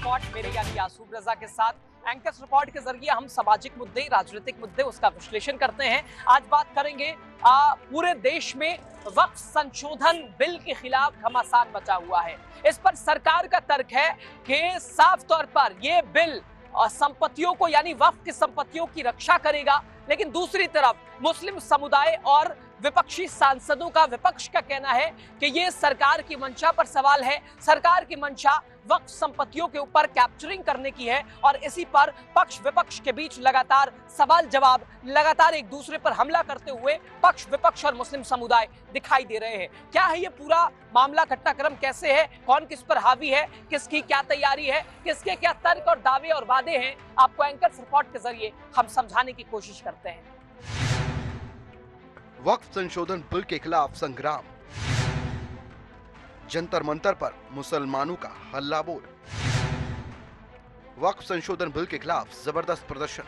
Report मेरे यानी यासूब रजा के साथ। एंकर्स रिपोर्ट के जरिए हम सामाजिक मुद्दे, राजनीतिक मुद्दे, उसका विश्लेषण करते हैं। आज बात करेंगे पूरे देश में वक्फ संशोधन बिल के खिलाफ घमासान मचा हुआ है। इस पर सरकार का तर्क है कि साफ तौर पर यह बिल संपत्तियों को यानी वक्फ की संपत्तियों की रक्षा करेगा, लेकिन दूसरी तरफ मुस्लिम समुदाय और विपक्षी सांसदों का, विपक्ष का कहना है कि यह सरकार की मंशा पर सवाल है। सरकार की मंशा वक्फ संपत्तियों के ऊपर कैप्चरिंग करने की है और इसी पर पक्ष विपक्ष के बीच लगातार सवाल जवाब, लगातार एक दूसरे पर हमला करते हुए पक्ष विपक्ष और मुस्लिम समुदाय दिखाई दे रहे हैं। क्या है ये पूरा मामला, घटनाक्रम कैसे है, कौन किस पर हावी है, किसकी क्या तैयारी है, किसके क्या तर्क और दावे और वादे हैं, आपको एंकर्स रिपोर्ट के जरिए हम समझाने की कोशिश करते हैं। वक्फ संशोधन बिल के खिलाफ संग्राम, जंतर मंतर पर मुसलमानों का हल्ला बोल। वक्फ संशोधन बिल के खिलाफ जबरदस्त प्रदर्शन,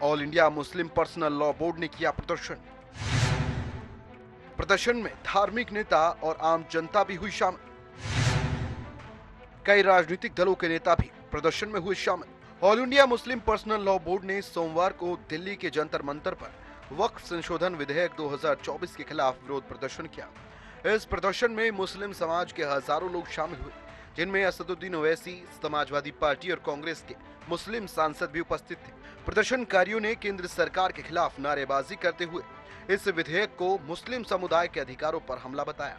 all India Muslim personal law board ने किया प्रदर्शन। प्रदर्शन में धार्मिक नेता और आम जनता भी हुई शामिल। कई राजनीतिक दलों के नेता भी प्रदर्शन में हुए शामिल। All India Muslim personal law board ने सोमवार को दिल्ली के जंतर मंतर पर वक्फ संशोधन विधेयक 2024 के खिलाफ विरोध प्रदर्शन किया। इस प्रदर्शन में मुस्लिम समाज के हजारों लोग शामिल हुए, जिनमें असदुद्दीन ओवैसी, समाजवादी पार्टी और कांग्रेस के मुस्लिम सांसद भी उपस्थित थे। प्रदर्शनकारियों ने केंद्र सरकार के खिलाफ नारेबाजी करते हुए इस विधेयक को मुस्लिम समुदाय के अधिकारों पर हमला बताया।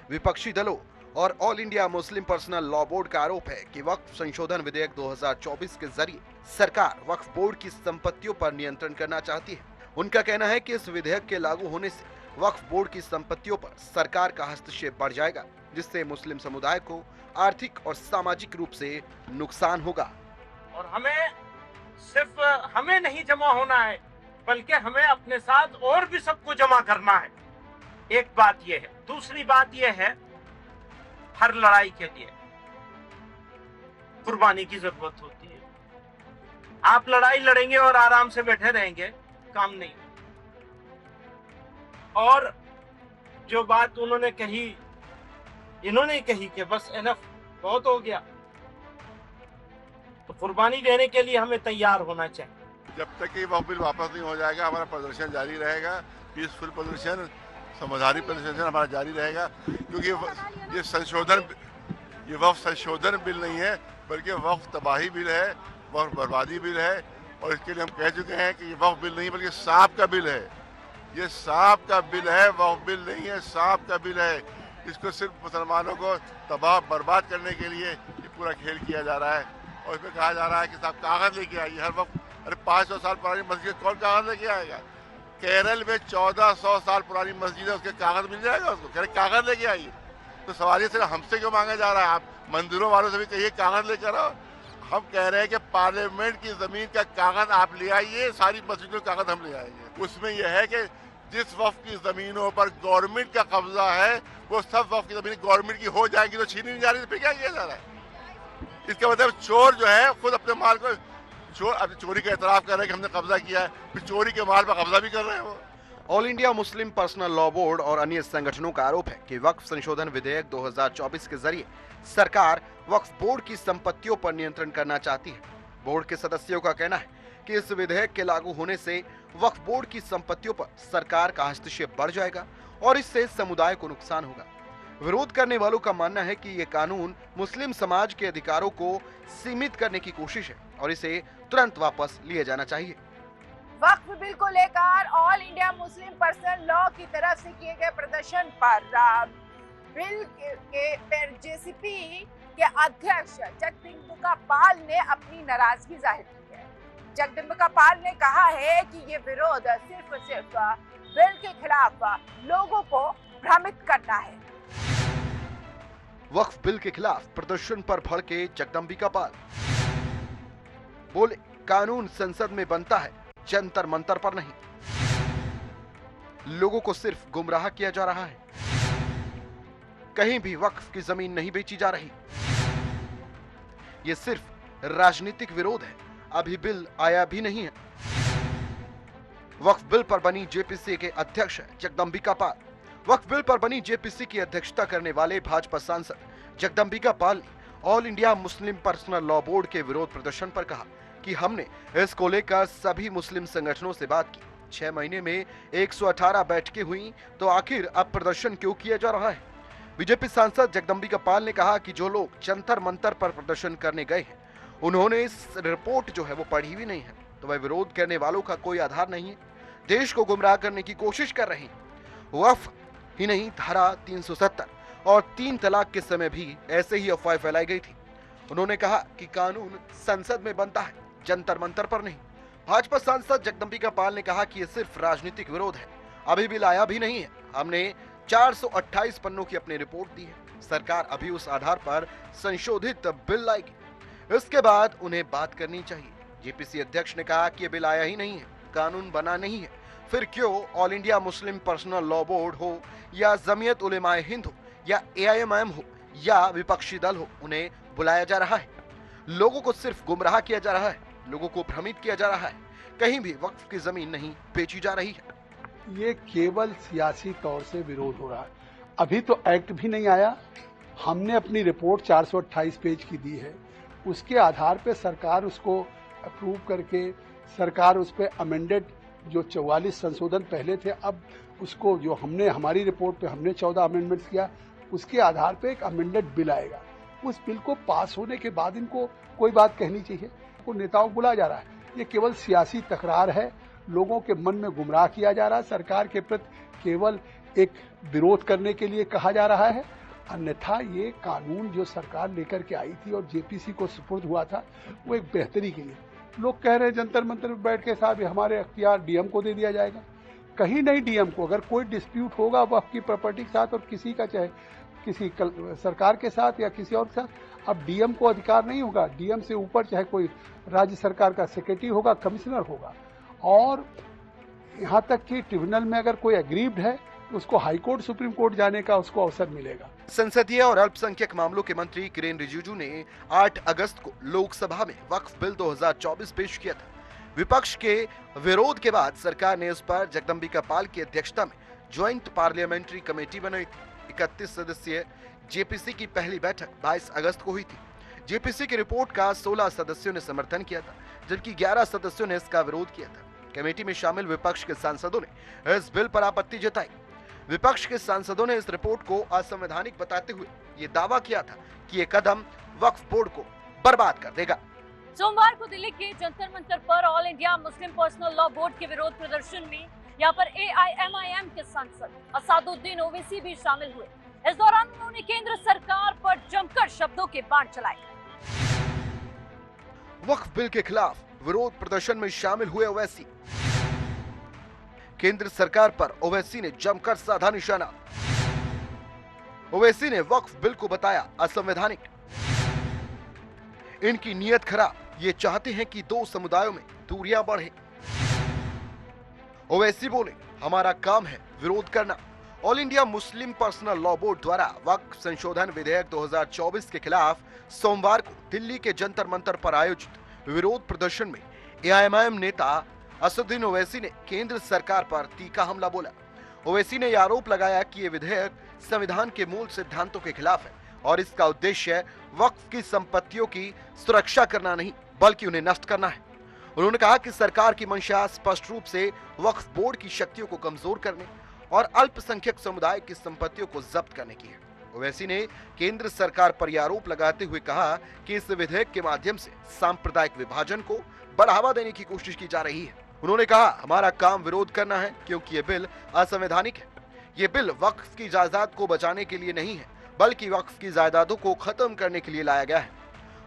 विपक्षी दलों और all India Muslim personal law board का आरोप है कि वक्फ संशोधन विधेयक 2024 के जरिए सरकार वक्फ बोर्ड की संपत्तियों पर नियंत्रण करना चाहती है। उनका कहना है कि इस विधेयक के लागू होने से वक्फ बोर्ड की संपत्तियों पर सरकार का हस्तक्षेप बढ़ जाएगा, जिससे मुस्लिम समुदाय को आर्थिक और सामाजिक रूप से नुकसान होगा। और सिर्फ हमें नहीं जमा होना है, बल्कि हमें अपने साथ और भी सबको जमा करना है। एक बात यह है। दूसरी बात यह है, हर लड़ाई के लिए कुर्बानी की जरूरत होती है। आप लड़ाई लड़ेंगे और आराम से बैठे रहेंगे, काम नहीं। और जो बात उन्होंने कही, इन्होंने कही कि बस एनफ, बहुत हो गया, तो कुर्बानी देने के लिए हमें तैयार होना चाहिए। जब तक कि वह बिल वापस नहीं हो जाएगा, हमारा प्रदर्शन जारी रहेगा। पीसफुल प्रदर्शन, समाधानी प्रदर्शन हमारा जारी रहेगा, क्योंकि ये वक्फ संशोधन बिल नहीं है, बल्कि वक्फ तबाही बिल है, वक्फ बर्बादी बिल है। और इसके लिए हम कह चुके हैं कि ये वक्फ बिल नहीं बल्कि सांप का बिल है। ये सांप का बिल है, वक्फ बिल नहीं है, सांप का बिल है। इसको सिर्फ मुसलमानों को तबाह बर्बाद करने के लिए ये पूरा खेल किया जा रहा है। और इसमें कहा जा रहा है कि साहब कागज लेके आइए हर वक्त। अरे 500 साल पुरानी मस्जिद कौन कागज लेके आएगा? केरल में 1400 साल पुरानी मस्जिद है, उसके कागज मिल जाएगा उसको? कह रहे कागज लेके आइए। तो सवाल ये सिर्फ हमसे क्यों मांगा जा रहा है? आप मंदिरों वालों से भी कहिए कागज लेकर आओ। हम कह रहे हैं कि पार्लियामेंट की जमीन का कागज आप ले आइए, सारी मस्जिदों का कागज हम ले आएंगे। उसमें यह है कि जिस वक्फ की जमीनों पर गवर्नमेंट का कब्जा है, वो सब वक्फ की जमीन गवर्नमेंट की हो जाएगी, तो छीनी नहीं जा रही, तो फिर क्या किया जा रहा है? इसका मतलब चोर जो है खुद अपने माल को अब चोरी का एतराफ कर रहे हैं कि हमने कब्जा किया है, फिर चोरी के माल पर कब्जा भी कर रहे हैं वो। All India Muslim personal law board और अन्य संगठनों का आरोप है कि वक्फ संशोधन विधेयक 2024 के जरिए सरकार वक्फ बोर्ड की संपत्तियों पर नियंत्रण करना चाहती है। बोर्ड के सदस्यों का कहना है कि इस विधेयक के लागू होने से वक्फ बोर्ड की संपत्तियों पर सरकार का हस्तक्षेप बढ़ जाएगा और इससे समुदाय को नुकसान होगा। विरोध करने वालों का मानना है कि ये कानून मुस्लिम समाज के अधिकारों को सीमित करने की कोशिश है और इसे तुरंत वापस लिया जाना चाहिए। वक्फ बिल को लेकर all India Muslim personal law की तरफ से किए गए प्रदर्शन पर बिल के जेसीपी के अध्यक्ष जगदम्बिका पाल ने अपनी नाराजगी जाहिर की है। जगदम्बिका पाल ने कहा है कि ये विरोध सिर्फ बिल के खिलाफ लोगों को भ्रमित करना है। वक्फ बिल के खिलाफ प्रदर्शन पर भड़के जगदम्बिका पाल बोले, कानून संसद में बनता है, जंतर मंतर पर नहीं। लोगों को सिर्फ गुमराह किया जा रहा है, कहीं भी वक्फ की जमीन नहीं बेची जा रही। ये सिर्फ राजनीतिक विरोध है, अभी बिल आया भी नहीं है। वक्फ बिल पर बनी जेपीसी के अध्यक्ष जगदम्बिका पाल। वक्फ बिल पर बनी जेपीसी की अध्यक्षता करने वाले भाजपा सांसद जगदम्बिका पाल ने all India Muslim personal law board के विरोध प्रदर्शन पर कहा कि हमने इसको लेकर सभी मुस्लिम संगठनों से बात की। 6 महीने में 118 बैठकें हुई, तो आखिर अब प्रदर्शन क्यों किया जा रहा है? बीजेपी सांसद जगदम्बिका पाल ने कहा कि जो लोग जंतर मंतर पर प्रदर्शन करने गए हैं, उन्होंने इस रिपोर्ट जो है वो पढ़ी भी नहीं है, तो वह विरोध करने वालों का कोई आधार नहीं है। देश को गुमराह करने की कोशिश कर रहे हैं। वक्फ ही नहीं, धारा 370 और 3 तलाक के समय भी ऐसे ही अफवाह फैलाई गई थी। उन्होंने कहा कि कानून संसद में बनता है, जंतर मंतर पर नहीं। भाजपा सांसद जगदम्बिका पाल ने कहा कि ये सिर्फ राजनीतिक विरोध है, अभी भी लाया भी नहीं है। हमने 428 पन्नों की अपनी रिपोर्ट दी है। सरकार अभी उस आधार पर संशोधित बिल लाएगी, इसके बाद उन्हें बात करनी चाहिए। जेपीसी अध्यक्ष ने कहा कि ये बिल आया ही नहीं है, कानून बना नहीं है, फिर क्यों all India Muslim personal law board हो या जमीयत उलेमाए हिंद हो या AIMM हो या विपक्षी दल हो, उन्हें बुलाया जा रहा है। लोगों को सिर्फ गुमराह किया जा रहा है, लोगों को भ्रमित किया जा रहा है। कहीं भी वक्फ की जमीन नहीं बेची जा रही है। ये केवल सियासी तौर से विरोध हो रहा है। अभी तो एक्ट भी नहीं आया। हमने अपनी रिपोर्ट 428 पेज की दी है, उसके आधार पे सरकार उसको अप्रूव करके सरकार उस पर अमेंडेड जो 44 संशोधन पहले थे, अब उसको जो हमने हमारी रिपोर्ट पे हमने 14 अमेंडमेंट्स किया, उसके आधार पे एक अमेंडेड बिल आएगा। उस बिल को पास होने के बाद इनको कोई बात कहनी चाहिए। को नेताओं को बुलाया जा रहा है, ये केवल सियासी तकरार है, लोगों के मन में गुमराह किया जा रहा है। सरकार के प्रति केवल एक विरोध करने के लिए कहा जा रहा है, अन्यथा ये कानून जो सरकार लेकर के आई थी और जेपीसी को सुपुर्द हुआ था, वो एक बेहतरी के लिए। लोग कह रहे हैं जंतर मंतर में बैठ के साहब हमारे अख्तियार डीएम को दे दिया जाएगा। कहीं नहीं डीएम को। अगर कोई डिस्प्यूट होगा वक्फ की प्रॉपर्टी के साथ और किसी का, चाहे किसी सरकार के साथ या किसी और के साथ, अब डीएम को अधिकार नहीं होगा। डीएम से ऊपर चाहे कोई राज्य सरकार का सेक्रेटरी होगा, कमिश्नर होगा, और यहाँ तक कि ट्रिब्यूनल में अगर कोई एग्रीव्ड है तो उसको हाई कोर्ट, सुप्रीम कोर्ट जाने का उसको अवसर मिलेगा। संसदीय और अल्पसंख्यक मामलों के मंत्री किरेन रिजिजू ने 8 अगस्त को लोकसभा में वक्फ बिल 2024 पेश किया था। विपक्ष के विरोध के बाद सरकार ने उस पर जगदम्बिका पाल की अध्यक्षता में ज्वाइंट पार्लियामेंट्री कमेटी बनाई थी। 31 सदस्यीय जेपीसी की पहली बैठक 22 अगस्त को हुई थी। जेपीसी की रिपोर्ट का 16 सदस्यों ने समर्थन किया था, जबकि 11 सदस्यों ने इसका विरोध किया था। कमेटी में शामिल विपक्ष के सांसदों ने इस बिल पर आपत्ति जताई। विपक्ष के सांसदों ने इस रिपोर्ट को असंवैधानिक बताते हुए ये दावा किया था कि ये कदम वक्फ बोर्ड को बर्बाद कर देगा। सोमवार को दिल्ली के जंतर मंतर पर all India Muslim personal law board के विरोध प्रदर्शन में यहाँ पर AIMIM के सांसद असादुद्दीन ओवैसी भी शामिल हुए। इस दौरान उन्होंने केंद्र सरकार पर जमकर शब्दों के बाण चलाए। वक्फ बिल के खिलाफ विरोध प्रदर्शन में शामिल हुए ओवैसी। केंद्र सरकार पर ओवैसी ने जमकर साधा निशाना। ओवैसी ने वक्फ बिल को बताया असंवैधानिक। इनकी नीयत खराब, ये चाहते हैं कि 2 समुदायों में दूरियां बढ़े। ओवैसी बोले, हमारा काम है विरोध करना। All India Muslim personal law board द्वारा वक्फ संशोधन विधेयक 2024 के खिलाफ सोमवार को दिल्ली के जंतर मंतर पर आयोजित विरोध प्रदर्शन में AIMIM नेता असदुद्दीन ओवैसी ने केंद्र सरकार पर तीखा हमला बोला। ओवैसी ने यह आरोप लगाया कि यह विधेयक संविधान के मूल सिद्धांतों के खिलाफ है और इसका उद्देश्य वक्फ की संपत्तियों की सुरक्षा करना नहीं, बल्कि उन्हें नष्ट करना है। उन्होंने कहा कि सरकार की मंशा स्पष्ट रूप से वक्फ बोर्ड की शक्तियों को कमजोर करने और अल्पसंख्यक समुदाय की संपत्तियों को जब्त करने की है। ओवैसी ने केंद्र सरकार पर यह आरोप लगाते हुए कहा कि इस विधेयक के माध्यम से सांप्रदायिक विभाजन को बढ़ावा देने की कोशिश की जा रही है। उन्होंने कहा, हमारा काम विरोध करना है क्योंकि ये बिल असंवैधानिक है। ये बिल वक्फ की जायदाद को बचाने के लिए नहीं है, बल्कि वक्फ की जायदादों को खत्म करने के लिए लाया गया है।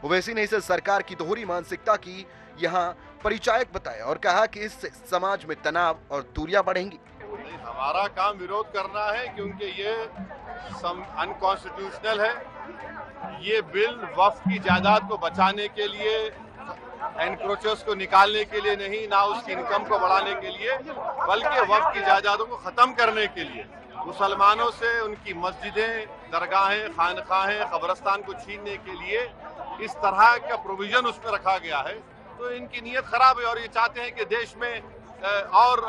ओवैसी ने इसे सरकार की दोहरी मानसिकता की यहाँ परिचायक बताया और कहा कि इससे समाज में तनाव और दूरियां बढ़ेंगी। हमारा काम विरोध करना है क्योंकि ये अनकॉन्स्टिट्यूशनल है। ये बिल वक्फ की जायदाद को बचाने के लिए, एनक्रोचर्स को निकालने के लिए नहीं, ना उसकी इनकम को बढ़ाने के लिए, बल्कि वक्फ की जायदादों को खत्म करने के लिए। मुसलमानों से उनकी मस्जिदें, दरगाहें, खानकाहें, कब्रिस्तान को छीनने के लिए इस तरह का प्रोविजन उसमें रखा गया है। तो इनकी नीयत खराब है और ये चाहते हैं कि देश में और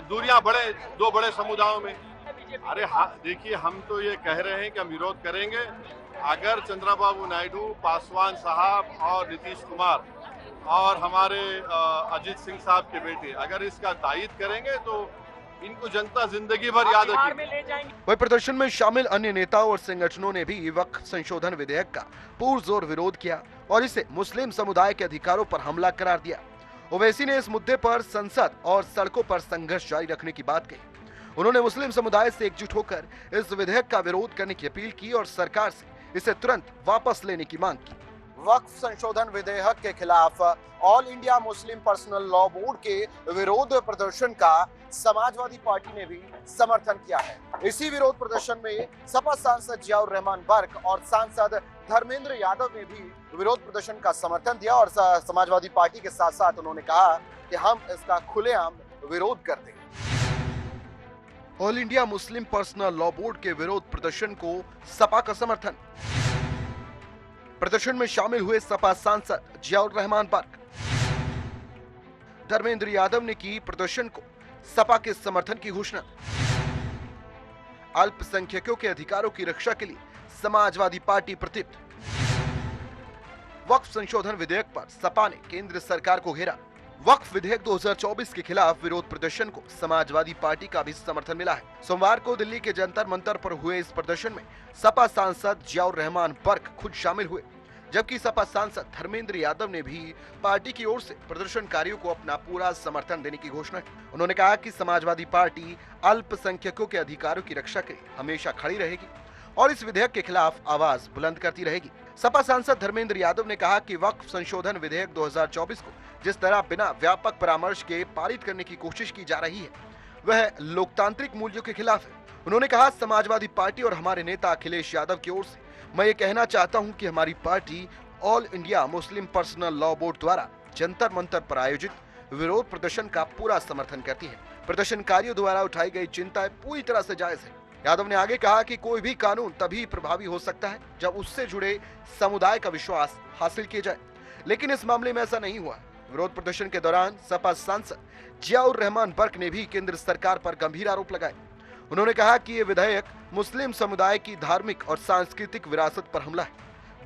दूरियां बढ़े 2 बड़े समुदायों में। अरे हाँ, देखिए, हम तो ये कह रहे हैं कि हम विरोध करेंगे अगर चंद्रबाबू नायडू, पासवान साहब और नीतीश कुमार और हमारे अजीत सिंह साहब के बेटे अगर इसका तायीद करेंगे तो इनको जनता जिंदगी भर याद रखेगी। वही प्रदर्शन में शामिल अन्य नेताओं और संगठनों ने भी वक्फ संशोधन विधेयक का पुरजोर विरोध किया और इसे मुस्लिम समुदाय के अधिकारों पर हमला करार दिया। ओवैसी ने इस मुद्दे पर संसद और सड़कों पर संघर्ष जारी रखने की बात कही। उन्होंने मुस्लिम समुदाय से एकजुट होकर इस विधेयक का विरोध करने की अपील की और सरकार से इसे तुरंत वापस लेने की मांग की। वक्फ संशोधन विधेयक के खिलाफ all India Muslim personal law board के विरोध प्रदर्शन का समाजवादी पार्टी ने भी समर्थन किया है। इसी विरोध प्रदर्शन में सपा सांसद जियाउर रहमान बर्क और सांसद धर्मेंद्र यादव ने भी विरोध प्रदर्शन का समर्थन दिया और समाजवादी पार्टी के साथ साथ उन्होंने कहा कि हम इसका खुलेआम विरोध करते हैं। All India Muslim personal law board के विरोध प्रदर्शन को सपा का समर्थन। प्रदर्शन में शामिल हुए सपा सांसद जियाउर रहमान बर्क, धर्मेंद्र यादव ने की प्रदर्शन को सपा के समर्थन की घोषणा। अल्पसंख्यकों के अधिकारों की रक्षा के लिए समाजवादी पार्टी प्रतिबद्ध। वक्फ संशोधन विधेयक पर सपा ने केंद्र सरकार को घेरा। वक्फ विधेयक 2024 के खिलाफ विरोध प्रदर्शन को समाजवादी पार्टी का भी समर्थन मिला है। सोमवार को दिल्ली के जंतर मंतर पर हुए इस प्रदर्शन में सपा सांसद जियाउर रहमान बर्क खुद शामिल हुए, जबकि सपा सांसद धर्मेंद्र यादव ने भी पार्टी की ओर से प्रदर्शनकारियों को अपना पूरा समर्थन देने की घोषणा की। उन्होंने कहा कि समाजवादी पार्टी अल्पसंख्यकों के अधिकारों की रक्षा के लिए हमेशा खड़ी रहेगी और इस विधेयक के खिलाफ आवाज बुलंद करती रहेगी। सपा सांसद धर्मेंद्र यादव ने कहा कि वक्फ संशोधन विधेयक 2024 को जिस तरह बिना व्यापक परामर्श के पारित करने की कोशिश की जा रही है वह लोकतांत्रिक मूल्यों के खिलाफ है। उन्होंने कहा, समाजवादी पार्टी और हमारे नेता अखिलेश यादव की ओर से मैं ये कहना चाहता हूं कि हमारी party all India Muslim personal law board द्वारा जंतर मंतर पर आयोजित विरोध प्रदर्शन का पूरा समर्थन करती है। प्रदर्शनकारियों द्वारा उठाई गई चिंताएं पूरी तरह से जायज है। यादव ने आगे कहा कि कोई भी कानून तभी प्रभावी हो सकता है जब उससे जुड़े समुदाय का विश्वास हासिल किया जाए, लेकिन इस मामले में ऐसा नहीं हुआ। विरोध प्रदर्शन के दौरान सपा सांसद जियाउर रहमान बर्क ने भी केंद्र सरकार पर गंभीर आरोप लगाए। उन्होंने कहा कि ये विधेयक मुस्लिम समुदाय की धार्मिक और सांस्कृतिक विरासत पर हमला है।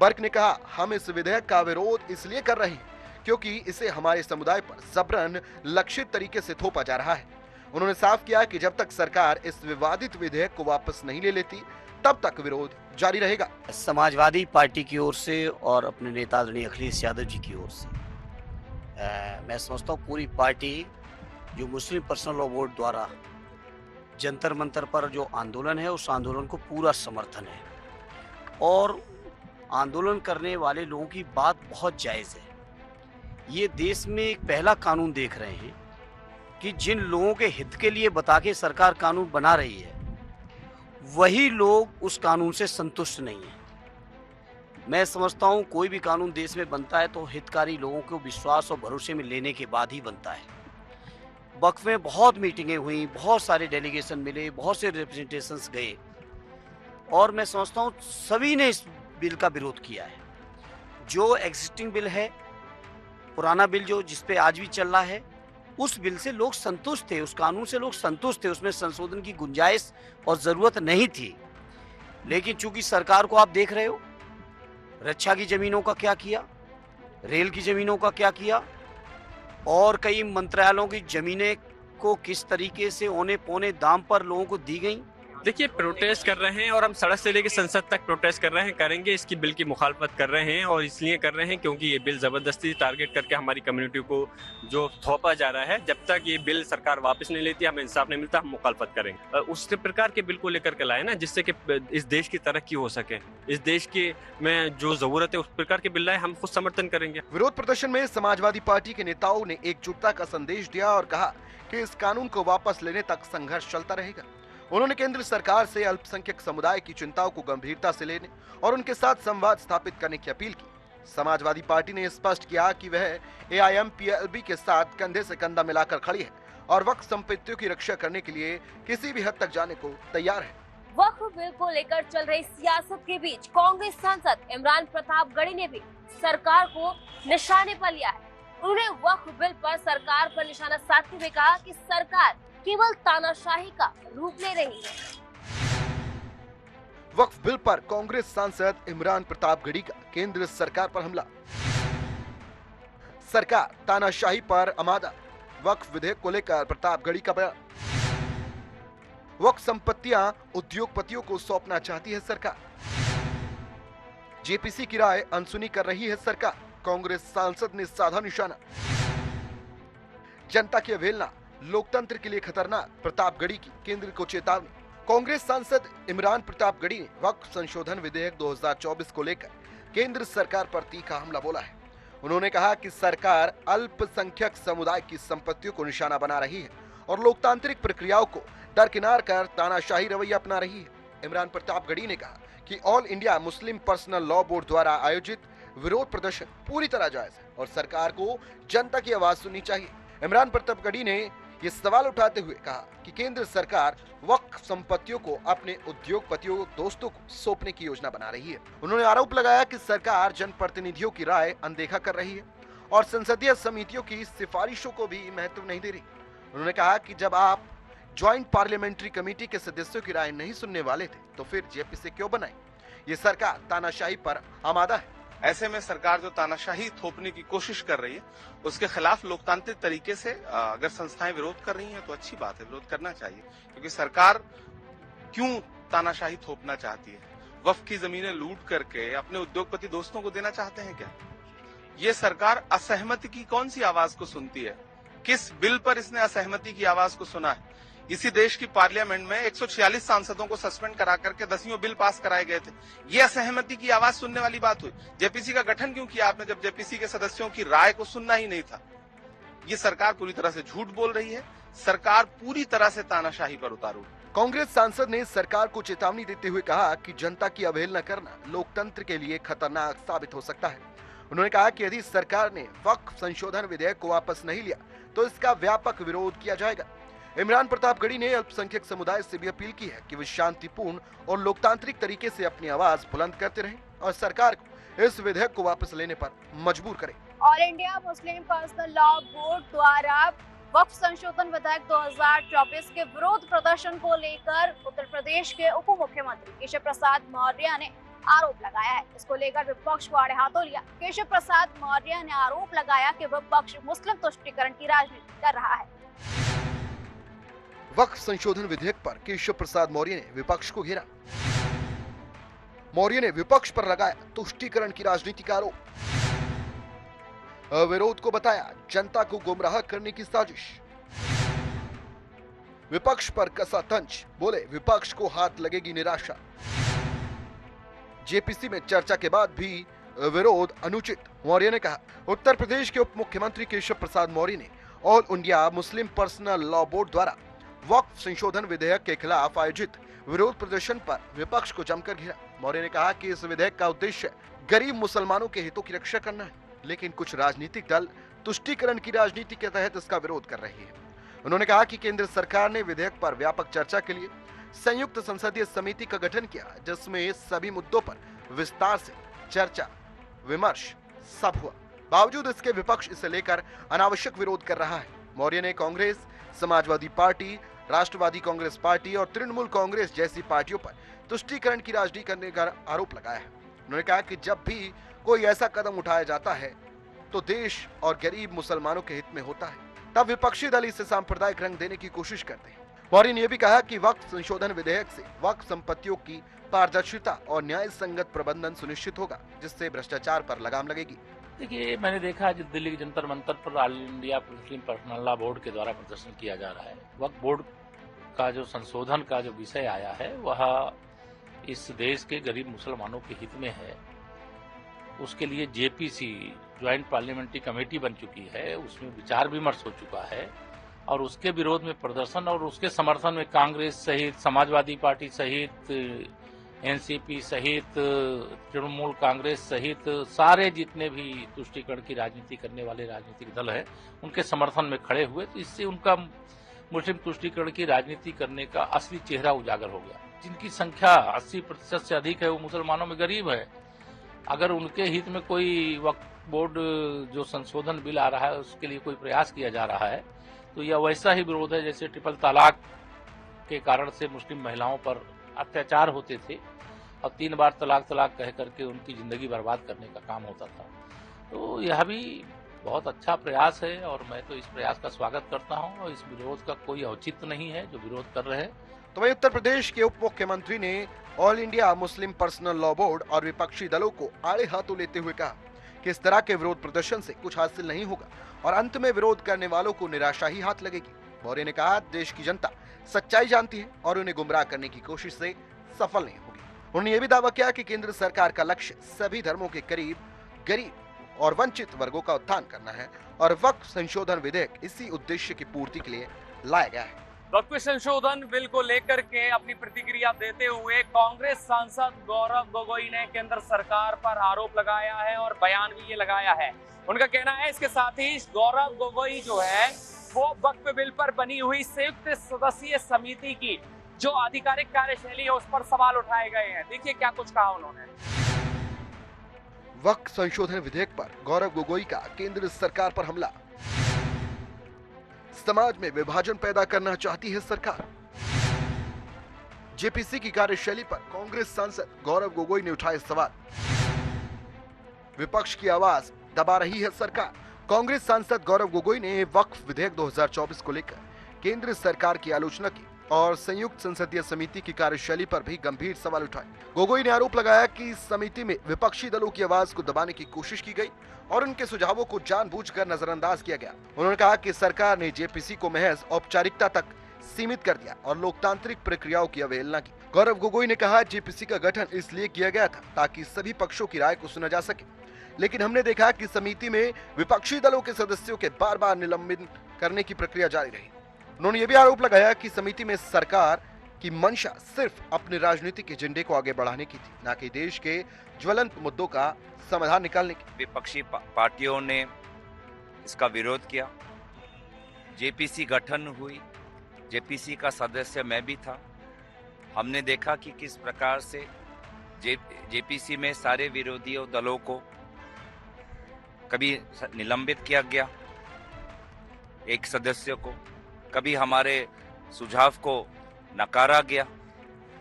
बर्क ने कहा, हम इस विधेयक का विरोध इसलिए कर रहे हैं क्योंकि इसे हमारे समुदाय पर जबरन लक्षित तरीके से थोपा जा रहा है। उन्होंने साफ किया कि जब तक सरकार इस विवादित विधेयक को वापस नहीं ले लेती तब तक विरोध जारी रहेगा। समाजवादी पार्टी की ओर से और अपने नेता आदरणीय अखिलेश यादव जी की ओर से मैं समझता हूँ पूरी पार्टी जो मुस्लिम पर्सनल लॉ बोर्ड द्वारा जंतर मंतर पर जो आंदोलन है उस आंदोलन को पूरा समर्थन है और आंदोलन करने वाले लोगों की बात बहुत जायज़ है। ये देश में एक पहला कानून देख रहे हैं कि जिन लोगों के हित के लिए बता के सरकार कानून बना रही है वही लोग उस कानून से संतुष्ट नहीं है। मैं समझता हूँ कोई भी कानून देश में बनता है तो हितकारी लोगों को विश्वास और भरोसे में लेने के बाद ही बनता है। वक्फ में बहुत मीटिंगें हुई, बहुत सारे डेलीगेशन मिले, बहुत से रिप्रेजेंटेशंस गए और मैं समझता हूँ सभी ने इस बिल का विरोध किया है। जो एग्जिस्टिंग बिल है, पुराना बिल जो जिस पे आज भी चल रहा है, उस बिल से लोग संतुष्ट थे, उस कानून से लोग संतुष्ट थे, उसमें संशोधन की गुंजाइश और ज़रूरत नहीं थी। लेकिन चूंकि सरकार को आप देख रहे हो, रक्षा की ज़मीनों का क्या किया, रेल की ज़मीनों का क्या किया और कई मंत्रालयों की ज़मीनें को किस तरीके से औने पौने दाम पर लोगों को दी गई। देखिए, प्रोटेस्ट कर रहे हैं और हम सड़क से लेकर संसद तक प्रोटेस्ट कर रहे हैं, करेंगे। इसकी बिल की मुखालफत कर रहे हैं और इसलिए कर रहे हैं क्योंकि ये बिल ज़बरदस्ती टारगेट करके हमारी कम्युनिटी को जो थोपा जा रहा है। जब तक ये बिल सरकार वापस नहीं लेती, हमें इंसाफ नहीं मिलता, हम मुखालफत करेंगे। उस प्रकार के बिल को लेकर के लाए ना जिससे कि इस देश की तरक्की हो सके, इस देश की में जो ज़रूरत है उस प्रकार के बिल लाए, हम खुद समर्थन करेंगे। विरोध प्रदर्शन में समाजवादी पार्टी के नेताओं ने एकजुटता का संदेश दिया और कहा कि इस कानून को वापस लेने तक संघर्ष चलता रहेगा। उन्होंने केंद्र सरकार से अल्पसंख्यक समुदाय की चिंताओं को गंभीरता से लेने और उनके साथ संवाद स्थापित करने की अपील की। समाजवादी पार्टी ने स्पष्ट किया कि वह AIMPLB के साथ कंधे से कंधा मिलाकर खड़ी है और वक्फ संपत्तियों की रक्षा करने के लिए किसी भी हद तक जाने को तैयार है। वक्फ बिल को लेकर चल रही सियासत के बीच कांग्रेस सांसद इमरान प्रतापगढ़ी ने भी सरकार को निशाने पर लिया है। उन्होंने वक्फ बिल पर सरकार पर निशाना साधते हुए कहा कि सरकार केवल तानाशाही का रूप ले रही है। वक्फ बिल पर कांग्रेस सांसद इमरान प्रतापगढ़ी का केंद्र सरकार पर हमला। सरकार तानाशाही पर आमादा, वक्फ विधेयक को लेकर प्रतापगढ़ी का बयान। वक्फ संपत्तियां उद्योगपतियों को सौंपना चाहती है सरकार। जेपीसी की राय अनसुनी कर रही है सरकार, कांग्रेस सांसद ने साधा निशाना। जनता की अवहेलना लोकतंत्र के लिए खतरनाक, प्रतापगढ़ी की केंद्र को चेतावनी। कांग्रेस सांसद इमरान प्रतापगढ़ी ने वक्फ संशोधन विधेयक 2024 को लेकर केंद्र सरकार पर तीखा हमला बोला है। उन्होंने कहा कि सरकार अल्पसंख्यक समुदाय की संपत्तियों को निशाना बना रही है और लोकतांत्रिक प्रक्रियाओं को दरकिनार कर तानाशाही रवैया अपना रही है। इमरान प्रतापगढ़ी ने कहा कि all India Muslim personal law board द्वारा आयोजित विरोध प्रदर्शन पूरी तरह जायज है और सरकार को जनता की आवाज सुननी चाहिए। इमरान प्रतापगढ़ी ने ये सवाल उठाते हुए कहा कि केंद्र सरकार वक्फ संपत्तियों को अपने उद्योगपतियों दोस्तों को सौंपने की योजना बना रही है। उन्होंने आरोप लगाया कि सरकार जनप्रतिनिधियों की राय अनदेखा कर रही है और संसदीय समितियों की सिफारिशों को भी महत्व नहीं दे रही। उन्होंने कहा कि जब आप ज्वाइंट पार्लियामेंट्री कमेटी के सदस्यों की राय नहीं सुनने वाले थे तो फिर जेपीसी क्यों बनाई? ये सरकार तानाशाही पर आमादा है। ऐसे में सरकार जो तानाशाही थोपने की कोशिश कर रही है उसके खिलाफ लोकतांत्रिक तरीके से अगर संस्थाएं विरोध कर रही हैं तो अच्छी बात है, विरोध करना चाहिए। क्योंकि सरकार क्यों तानाशाही थोपना चाहती है? वक्फ की जमीनें लूट करके अपने उद्योगपति दोस्तों को देना चाहते हैं क्या? ये सरकार असहमति की कौन सी आवाज को सुनती है? किस बिल पर इसने असहमति की आवाज को सुना है? इसी देश की पार्लियामेंट में 146 सांसदों को सस्पेंड करा करके 10 बिल पास कराए गए थे। ये असहमति की आवाज सुनने वाली बात हुई। जेपीसी का गठन क्यों किया आपने जब जेपीसी के सदस्यों की राय को सुनना ही नहीं था? ये सरकार पूरी तरह से झूठ बोल रही है। सरकार पूरी तरह से तानाशाही पर उतारू। कांग्रेस सांसद ने सरकार को चेतावनी देते हुए कहा कि जनता की अवहेलना करना लोकतंत्र के लिए खतरनाक साबित हो सकता है। उन्होंने कहा कि यदि सरकार ने वक्फ संशोधन विधेयक को वापस नहीं लिया तो इसका व्यापक विरोध किया जाएगा। इमरान प्रतापगढ़ी ने अल्पसंख्यक समुदाय से भी अपील की है कि वे शांतिपूर्ण और लोकतांत्रिक तरीके से अपनी आवाज बुलंद करते रहें और सरकार को इस विधेयक को वापस लेने पर मजबूर करें। All India Muslim personal law board द्वारा वक्फ संशोधन विधेयक 2024 के विरोध प्रदर्शन को लेकर उत्तर प्रदेश के उप मुख्यमंत्री केशव प्रसाद मौर्य ने आरोप लगाया है। इसको लेकर विपक्ष को आड़े हाथों लिया। केशव प्रसाद मौर्य ने आरोप लगाया कि विपक्ष मुस्लिम तुष्टीकरण की राजनीति कर रहा है। वक्फ संशोधन विधेयक पर केशव प्रसाद मौर्य ने विपक्ष को घेरा। मौर्य ने विपक्ष पर लगाया तुष्टीकरण की राजनीति का आरोप। अविरोध को बताया जनता को गुमराह करने की साजिश। विपक्ष पर कसा तंज, बोले विपक्ष को हाथ लगेगी निराशा। जेपीसी में चर्चा के बाद भी विरोध अनुचित, मौर्य ने कहा। उत्तर प्रदेश के उप मुख्यमंत्री केशव प्रसाद मौर्य ने all India Muslim personal law board द्वारा वक्फ संशोधन विधेयक के खिलाफ आयोजित विरोध प्रदर्शन पर विपक्ष को जमकर घेरा। मौर्य ने कहा कि इस विधेयक का उद्देश्य गरीब मुसलमानों के हितों की रक्षा करना है, लेकिन कुछ राजनीतिक दल तुष्टीकरण की राजनीति के तहत इसका विरोध कर रही है। उन्होंने कहा कि केंद्र सरकार ने विधेयक पर व्यापक चर्चा के लिए संयुक्त संसदीय समिति का गठन किया, जिसमें सभी मुद्दों पर विस्तार से चर्चा विमर्श सब हुआ। बावजूद इसके विपक्ष इसे लेकर अनावश्यक विरोध कर रहा है। मौर्य ने कांग्रेस, समाजवादी पार्टी, राष्ट्रवादी कांग्रेस पार्टी और तृणमूल कांग्रेस जैसी पार्टियों पर तुष्टीकरण की राजनीति करने का आरोप लगाया है। उन्होंने कहा कि जब भी कोई ऐसा कदम उठाया जाता है तो देश और गरीब मुसलमानों के हित में होता है, तब विपक्षी दल इसे सांप्रदायिक रंग देने की कोशिश करते हैं। मौर्य ने यह भी कहा कि वक्फ संशोधन विधेयक से वक्फ संपत्तियों की पारदर्शिता और न्याय संगत प्रबंधन सुनिश्चित होगा, जिससे भ्रष्टाचार पर लगाम लगेगी। देखिए, मैंने देखा आज दिल्ली के जंतर मंतर पर all India Muslim personal law board के द्वारा प्रदर्शन किया जा रहा है। वक्फ बोर्ड का जो संशोधन का जो विषय आया है वह इस देश के गरीब मुसलमानों के हित में है। उसके लिए जेपीसी ज्वाइंट पार्लियामेंट्री कमेटी बन चुकी है, उसमें विचार विमर्श हो चुका है और उसके विरोध में प्रदर्शन और उसके समर्थन में कांग्रेस सहित, समाजवादी पार्टी सहित, एनसीपी सहित, तृणमूल कांग्रेस सहित सारे जितने भी तुष्टीकरण की राजनीति करने वाले राजनीतिक दल हैं उनके समर्थन में खड़े हुए। तो इससे उनका मुस्लिम तुष्टीकरण की राजनीति करने का असली चेहरा उजागर हो गया। जिनकी संख्या 80% से अधिक है वो मुसलमानों में गरीब है। अगर उनके हित में कोई वक्फ बोर्ड जो संशोधन बिल आ रहा है उसके लिए कोई प्रयास किया जा रहा है तो यह वैसा ही विरोध है जैसे ट्रिपल तलाक के कारण से मुस्लिम महिलाओं पर अत्याचार होते थे और 3 बार तलाक तलाक कह करके उनकी जिंदगी बर्बाद करने का काम होता था। तो यह भी बहुत अच्छा प्रयास है और मैं तो इस प्रयास का स्वागत करता हूं और इस विरोध का कोई औचित्य नहीं है जो विरोध कर रहे हैं। तो वहीं उत्तर प्रदेश के उप मुख्यमंत्री ने all India Muslim personal law board और विपक्षी दलों को आड़े हाथों लेते हुए कहा कि इस तरह के विरोध प्रदर्शन से कुछ हासिल नहीं होगा और अंत में विरोध करने वालों को निराशा ही हाथ लगेगी। मौर्य ने कहा, देश की जनता सच्चाई जानती है और उन्हें गुमराह करने की कोशिश से सफल नहीं होगी। उन्होंने ये भी दावा किया कि केंद्र सरकार का लक्ष्य सभी धर्मों के करीब गरीब और वंचित वर्गों का उत्थान करना है और वक्फ संशोधन विधेयक इसी उद्देश्य की पूर्ति के लिए लाया गया है। वक्फ संशोधन बिल को लेकर के अपनी प्रतिक्रिया देते हुए कांग्रेस सांसद गौरव गोगोई ने केंद्र सरकार पर आरोप लगाया है और बयान भी ये लगाया है। उनका कहना है, इसके साथ ही गौरव गोगोई जो है वो वक्फ बिल पर बनी हुई संयुक्त सदस्यीय समिति की जो आधिकारिक कार्यशैली है उस पर सवाल उठाए गए हैं। देखिए क्या कुछ कहा उन्होंने। वक्फ संशोधन विधेयक पर गौरव गोगोई का केंद्र सरकार पर हमला। समाज में विभाजन पैदा करना चाहती है सरकार। जेपीसी की कार्यशैली पर कांग्रेस सांसद गौरव गोगोई ने उठाए सवाल। विपक्ष की आवाज दबा रही है सरकार। कांग्रेस सांसद गौरव गोगोई ने वक्फ विधेयक 2024 को लेकर केंद्र सरकार की आलोचना की और संयुक्त संसदीय समिति की कार्यशैली पर भी गंभीर सवाल उठाए। गोगोई ने आरोप लगाया कि समिति में विपक्षी दलों की आवाज को दबाने की कोशिश की गई और उनके सुझावों को जानबूझकर नजरअंदाज किया गया। उन्होंने कहा कि सरकार ने जेपीसी को महज औपचारिकता तक सीमित कर दिया और लोकतांत्रिक प्रक्रियाओं की अवहेलना की। गौरव गोगोई ने कहा, जेपीसी का गठन इसलिए किया गया था ताकि सभी पक्षों की राय को सुना जा सके, लेकिन हमने देखा कि समिति में विपक्षी दलों के सदस्यों के बार बार निलंबित करने की प्रक्रिया जारी रही। उन्होंने ये भी आरोप लगाया कि समिति में सरकार की मंशा सिर्फ अपने राजनीतिक एजेंडे को आगे बढ़ाने की थी, न कि देश के ज्वलंत मुद्दों का समाधान निकालने की। विपक्षी पार्टियों ने इसका विरोध किया। जेपीसी गठन हुई, जेपीसी का सदस्य मैं भी था। हमने देखा कि किस प्रकार से जेपीसी में सारे विरोधी दलों को कभी निलंबित किया गया, एक सदस्य को, कभी हमारे सुझाव को नकारा गया।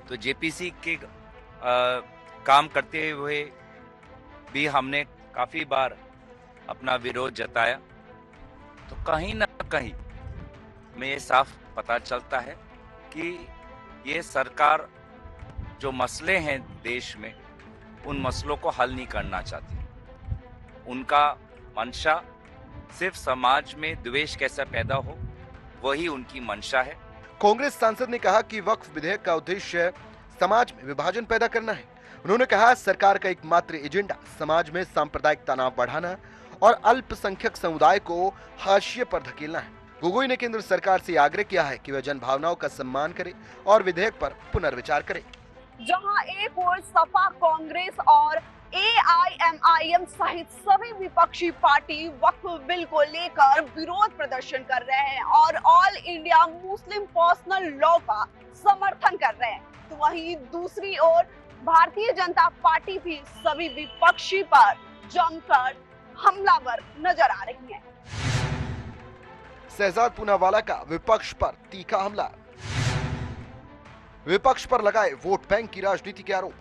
तो जेपीसी के काम करते हुए भी हमने काफी बार अपना विरोध जताया। तो कहीं ना कहीं में ये साफ पता चलता है कि ये सरकार जो मसले हैं देश में, उन मसलों को हल नहीं करना चाहती। उनका मंशा सिर्फ समाज में द्वेष कैसा पैदा हो, वही उनकी मंशा है। कांग्रेस सांसद ने कहा कि वक्फ विधेयक का उद्देश्य समाज में विभाजन पैदा करना है। उन्होंने कहा, सरकार का एकमात्र एजेंडा समाज में सांप्रदायिक तनाव बढ़ाना और अल्पसंख्यक समुदाय को हाशिए पर धकेलना है। गोगोई ने केंद्र सरकार से आग्रह किया है कि वह जन भावनाओं का सम्मान करे और विधेयक पर पुनर्विचार करे। जहां एक ओर सपा, कांग्रेस और AIMIM सहित सभी विपक्षी पार्टी वक्फ बिल को लेकर विरोध प्रदर्शन कर रहे हैं और all India Muslim personal law का समर्थन कर रहे हैं, तो वहीं दूसरी ओर भारतीय जनता पार्टी भी सभी विपक्षी पर जमकर हमलावर नजर आ रही है। शहजाद पूनावाला का विपक्ष पर तीखा हमला। विपक्ष पर लगाए वोट बैंक की राजनीति के आरोप।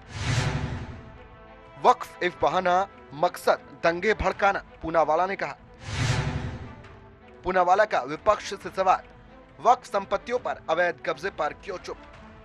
वक्फ एक बहाना, मकसद दंगे भड़काना, पूनावाला ने कहा। पूनावाला का विपक्ष से सवाल, वक्फ संपत्तियों पर अवैध कब्जे पर क्यों चुप।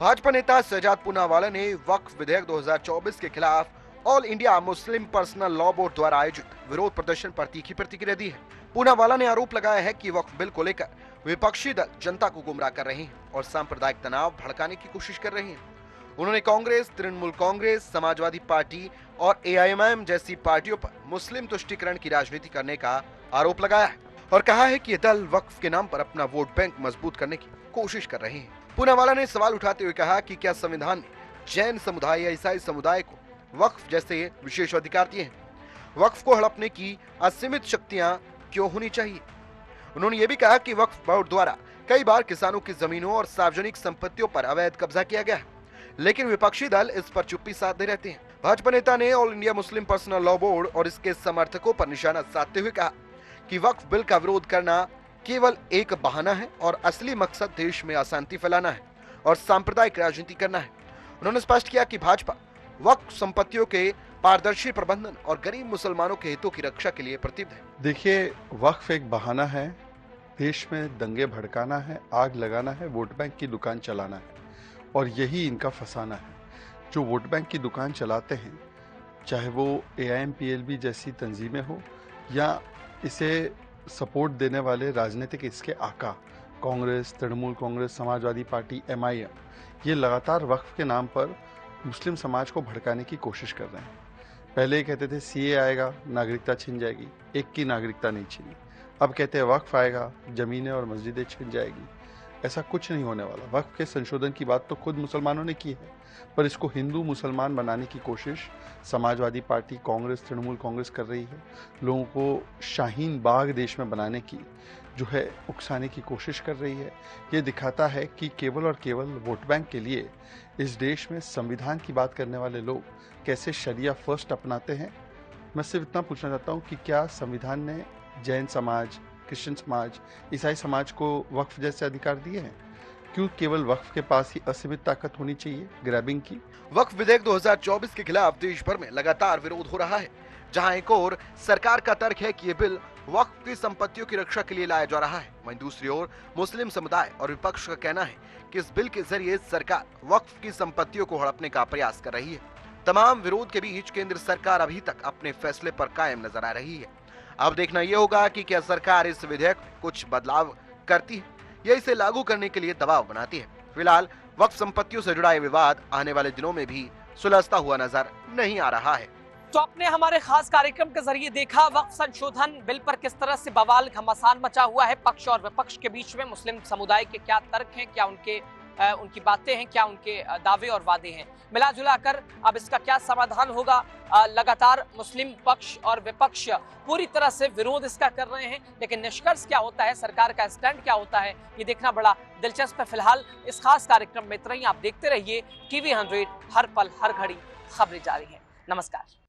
भाजपा नेता शहजाद पूनावाला ने वक्फ विधेयक 2024 के खिलाफ all India Muslim personal law board द्वारा आयोजित विरोध प्रदर्शन पर तीखी प्रतिक्रिया दी है। पूनावाला ने आरोप लगाया है कि वक्फ बिल को लेकर विपक्षी दल जनता को गुमराह कर रहे हैं और सांप्रदायिक तनाव भड़काने की कोशिश कर रहे हैं। उन्होंने कांग्रेस, तृणमूल कांग्रेस, समाजवादी पार्टी और AIMIM जैसी पार्टियों पर मुस्लिम तुष्टीकरण की राजनीति करने का आरोप लगाया है और कहा है कि ये दल वक्फ के नाम पर अपना वोट बैंक मजबूत करने की कोशिश कर रहे हैं। पूनावाला ने सवाल उठाते हुए कहा कि क्या संविधान ने जैन समुदाय या ईसाई समुदाय को वक्फ जैसे विशेष अधिकार दिए हैं? वक्फ को हड़पने की असीमित शक्तियां क्यों होनी चाहिए? उन्होंने ये भी कहा कि वक्फ बोर्ड द्वारा कई बार किसानों की जमीनों और सार्वजनिक संपत्तियों पर अवैध कब्जा किया गया है, लेकिन विपक्षी दल इस पर चुप्पी साधते रहते हैं। भाजपा नेता ने all India Muslim personal law board और इसके समर्थकों पर निशाना साधते हुए कहा कि वक्फ बिल का विरोध करना केवल एक बहाना है और असली मकसद देश में अशांति फैलाना है और सांप्रदायिक राजनीति करना है। उन्होंने स्पष्ट किया कि भाजपा वक्फ संपत्तियों के पारदर्शी प्रबंधन और गरीब मुसलमानों के हितों की रक्षा के लिए प्रतिबद्ध है। देखिए, वक्फ एक बहाना है, देश में दंगे भड़काना है, आग लगाना है, वोट बैंक की दुकान चलाना है, और यही इनका फसाना है। जो वोट बैंक की दुकान चलाते हैं, चाहे वो AIMPLB जैसी तंजीमें हो या इसे सपोर्ट देने वाले राजनीतिक इसके आका कांग्रेस, तृणमूल कांग्रेस, समाजवादी पार्टी, MIM, ये लगातार वक्फ के नाम पर मुस्लिम समाज को भड़काने की कोशिश कर रहे हैं। पहले कहते थे CA आएगा, नागरिकता छिन जाएगी, एक की नागरिकता नहीं छिनी। अब कहते हैं वक्फ आएगा, जमीनें और मस्जिदें छिन जाएगी। ऐसा कुछ नहीं होने वाला। वक्फ के संशोधन की बात तो खुद मुसलमानों ने की है, पर इसको हिंदू मुसलमान बनाने की कोशिश समाजवादी पार्टी, कांग्रेस, तृणमूल कांग्रेस कर रही है। लोगों को शाहीन बाग देश में बनाने की जो है उकसाने की कोशिश कर रही है। ये दिखाता है कि केवल और केवल वोट बैंक के लिए इस देश में संविधान की बात करने वाले लोग कैसे शरिया फर्स्ट अपनाते हैं। मैं सिर्फ इतना पूछना चाहता हूँ कि क्या संविधान ने जैन समाज, क्रिश्चियन समाज, ईसाई समाज को वक्फ जैसे अधिकार दिए हैं? क्यों केवल वक्फ के पास ही असीमित ताकत होनी चाहिए ग्रैबिंग की? वक्फ विधेयक 2024 के खिलाफ देश भर में लगातार विरोध हो रहा है, जहां एक और सरकार का तर्क है कि ये बिल वक्फ की संपत्तियों की रक्षा के लिए लाया जा रहा है। वहीं दूसरी ओर मुस्लिम समुदाय और विपक्ष का कहना है कि इस बिल के जरिए सरकार वक्फ की संपत्तियों को हड़पने का प्रयास कर रही है। तमाम विरोध के बीच केंद्र सरकार अभी तक अपने फैसले पर कायम नजर आ रही है। अब देखना यह होगा कि क्या सरकार इस विधेयक में कुछ बदलाव करती है या इसे लागू करने के लिए दबाव बनाती है। फिलहाल वक्फ संपत्तियों से जुड़ा विवाद आने वाले दिनों में भी सुलझता हुआ नजर नहीं आ रहा है। तो आपने हमारे खास कार्यक्रम के जरिए देखा वक्फ संशोधन बिल पर किस तरह से बवाल घमासान मचा हुआ है। पक्ष और विपक्ष के बीच में मुस्लिम समुदाय के क्या तर्क हैं, क्या उनकी बातें हैं, क्या उनके दावे और वादे हैं। मिला जुला कर अब इसका क्या समाधान होगा, लगातार मुस्लिम पक्ष और विपक्ष पूरी तरह से विरोध इसका कर रहे हैं, लेकिन निष्कर्ष क्या होता है, सरकार का स्टैंड क्या होता है, ये देखना बड़ा दिलचस्प है। फिलहाल इस खास कार्यक्रम में इतना ही। आप देखते रहिए TV 100, हर पल हर घड़ी खबरें जारी हैं। नमस्कार।